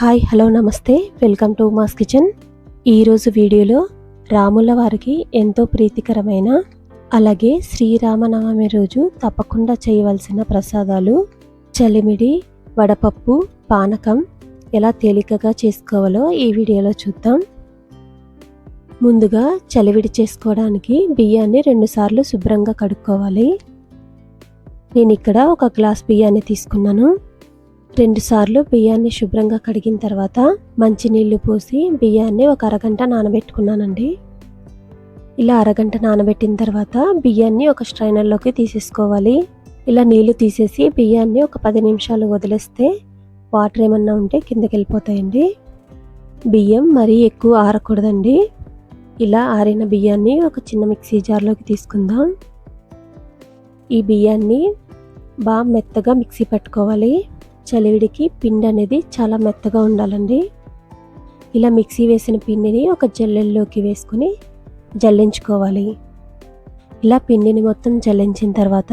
Hi hello నమస్తే welcome to Uma's kitchen. ఈరోజు వీడియోలో రాముల వారికి ఎంతో ప్రీతికరమైన అలాగే శ్రీరామనవమి రోజు తప్పకుండా చేయవలసిన ప్రసాదాలు చలిమిడి, వడపప్పు, పానకం ఎలా తేలికగా చేసుకోవాలో ఈ వీడియోలో చూద్దాం. ముందుగా చలివిడి చేసుకోవడానికి బియ్యాన్ని 2 సార్లు శుభ్రంగా కడుక్కోవాలి. నేను ఇక్కడ 1 గ్లాస్ బియ్యాన్ని తీసుకున్నాను. 2 సార్లు బియ్యాన్ని శుభ్రంగా కడిగిన తర్వాత మంచినీళ్ళు పోసి బియ్యాన్ని 1 అరగంట నానబెట్టుకున్నానండి. ఇలా అరగంట నానబెట్టిన తర్వాత బియ్యాన్ని ఒక స్ట్రైనర్లోకి తీసేసుకోవాలి. ఇలా నీళ్లు తీసేసి బియ్యాన్ని ఒక 10 నిమిషాలు వదిలేస్తే వాటర్ ఏమన్నా ఉంటే కిందకి వెళ్ళిపోతాయండి. బియ్యం మరీ ఎక్కువ ఆరకూడదండి. ఇలా ఆరిన బియ్యాన్ని ఒక చిన్న మిక్సీ జార్లోకి తీసుకుందాం. ఈ బియ్యాన్ని బాగా మెత్తగా మిక్సీ పెట్టుకోవాలి. చలివిడికి పిండి అనేది చాలా మెత్తగా ఉండాలండి. ఇలా మిక్సీ వేసిన పిండిని ఒక జల్లెల్లోకి వేసుకొని జల్లించుకోవాలి. ఇలా పిండిని మొత్తం జల్లించిన తర్వాత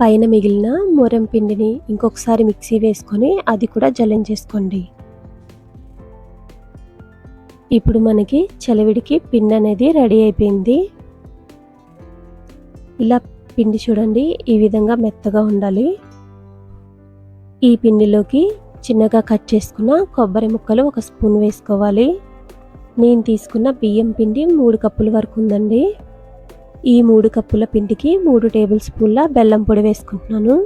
పైన మిగిలిన మొరం పిండిని ఇంకొకసారి మిక్సీ వేసుకొని అది కూడా జల్లించేసుకోండి. ఇప్పుడు మనకి చలివిడికి పిండి అనేది రెడీ అయిపోయింది. ఇలా పిండి చూడండి, ఈ విధంగా మెత్తగా ఉండాలి. ఈ పిండిలోకి చిన్నగా కట్ చేసుకున్న కొబ్బరి ముక్కలు 1 స్పూన్ వేసుకోవాలి. నేను తీసుకున్న బియ్యం పిండి 3 కప్పుల వరకు ఉందండి. ఈ 3 కప్పుల పిండికి 3 టేబుల్ స్పూన్ల బెల్లం పొడి వేసుకుంటున్నాను.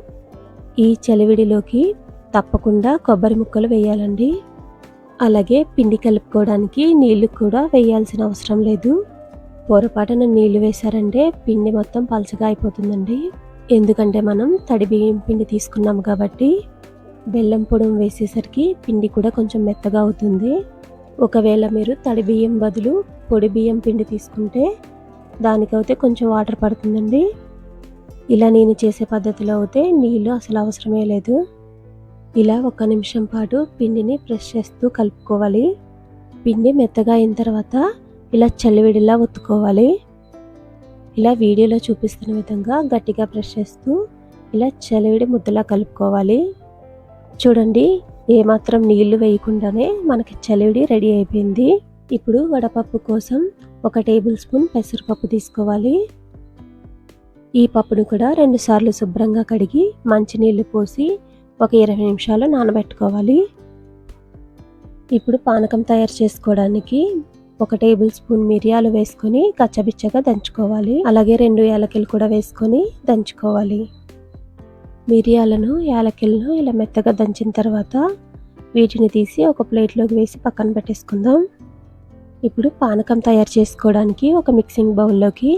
ఈ చలివిడిలోకి తప్పకుండా కొబ్బరి ముక్కలు వేయాలండి. అలాగే పిండి కలుపుకోవడానికి నీళ్లు కూడా వేయాల్సిన అవసరం లేదు. పొరపాటున నీళ్లు వేశారంటే పిండి మొత్తం పలచగా అయిపోతుందండి. ఎందుకంటే మనం తడి బియ్యం పిండి తీసుకున్నాం కాబట్టి బెల్లం పొడి వేసేసరికి పిండి కూడా కొంచెం మెత్తగా అవుతుంది. ఒకవేళ మీరు తడి బియ్యం బదులు పొడి బియ్యం పిండి తీసుకుంటే దానికైతే కొంచెం వాటర్ పడుతుందండి. ఇలా నేను చేసే పద్ధతిలో అయితే నీళ్ళు అసలు అవసరమే లేదు. ఇలా 1 నిమిషం పాటు పిండిని ప్రెస్ చేస్తూ కలుపుకోవాలి. పిండి మెత్తగా అయిన తర్వాత ఇలా చలివిడిలా ఒత్తుకోవాలి. ఇలా వీడియోలో చూపిస్తున్న విధంగా గట్టిగా ప్రెస్ చేస్తూ ఇలా చలివిడి ముద్దలా కలుపుకోవాలి. చూడండి, ఏమాత్రం నీళ్లు వేయకుండానే మనకి చలివిడి రెడీ అయిపోయింది. ఇప్పుడు వడపప్పు కోసం 1 టేబుల్ స్పూన్ పెసరపప్పు తీసుకోవాలి. ఈ పప్పును కూడా 2 సార్లు శుభ్రంగా కడిగి మంచినీళ్ళు పోసి ఒక 20 నిమిషాలు నానబెట్టుకోవాలి. ఇప్పుడు పానకం తయారు చేసుకోవడానికి 1 టేబుల్ స్పూన్ మిరియాలు వేసుకొని కచ్చబిచ్చగా దంచుకోవాలి. అలాగే 2 యాలకులు కూడా వేసుకొని దంచుకోవాలి. మిరియాలను, యాలకులను ఇలా మెత్తగా దంచిన తర్వాత వీటిని తీసి ఒక ప్లేట్లోకి వేసి పక్కన పెట్టేసుకుందాం. ఇప్పుడు పానకం తయారు చేసుకోవడానికి ఒక మిక్సింగ్ బౌల్లోకి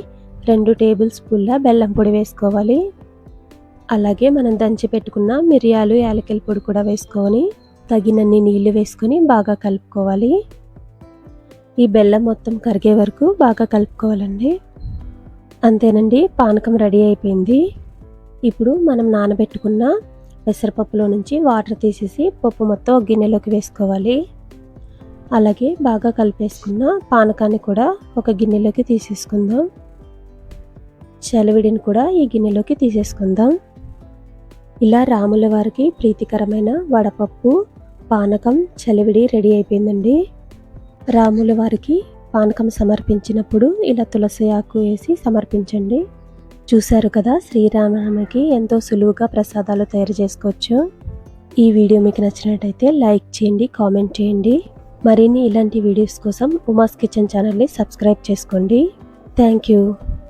2 టేబుల్ స్పూన్ల బెల్లం పొడి వేసుకోవాలి. అలాగే మనం దంచి పెట్టుకున్న మిరియాలు, యాలకుల పొడి కూడా వేసుకొని తగినన్ని నీళ్లు వేసుకొని బాగా కలుపుకోవాలి. ఈ బెల్లం మొత్తం కరిగే వరకు బాగా కలుపుకోవాలండి. అంతేనండి, పానకం రెడీ అయిపోయింది. ఇప్పుడు మనం నానబెట్టుకున్న పెసరపప్పులో నుంచి వాటర్ తీసేసి పప్పు మొత్తం ఒక గిన్నెలోకి వేసుకోవాలి. అలాగే బాగా కలిపేసుకున్న పానకాన్ని కూడా ఒక గిన్నెలోకి తీసేసుకుందాం. చలివిడిని కూడా ఈ గిన్నెలోకి తీసేసుకుందాం. ఇలా రాముల వారికి ప్రీతికరమైన వడపప్పు, పానకం, చలివిడి రెడీ అయిపోయిందండి. రాముల వారికి పానకం సమర్పించినప్పుడు ఇలా తులసి ఆకు వేసి సమర్పించండి. చూశారు కదా, శ్రీరామనవమికి ఎంతో సులువుగా ప్రసాదాలు తయారు చేసుకోవచ్చు. ఈ వీడియో మీకు నచ్చినట్టయితే లైక్ చేయండి, కామెంట్ చేయండి. మరిన్ని ఇలాంటి వీడియోస్ కోసం ఉమాస్ కిచెన్ ఛానల్ని సబ్స్క్రైబ్ చేసుకోండి. Thank you.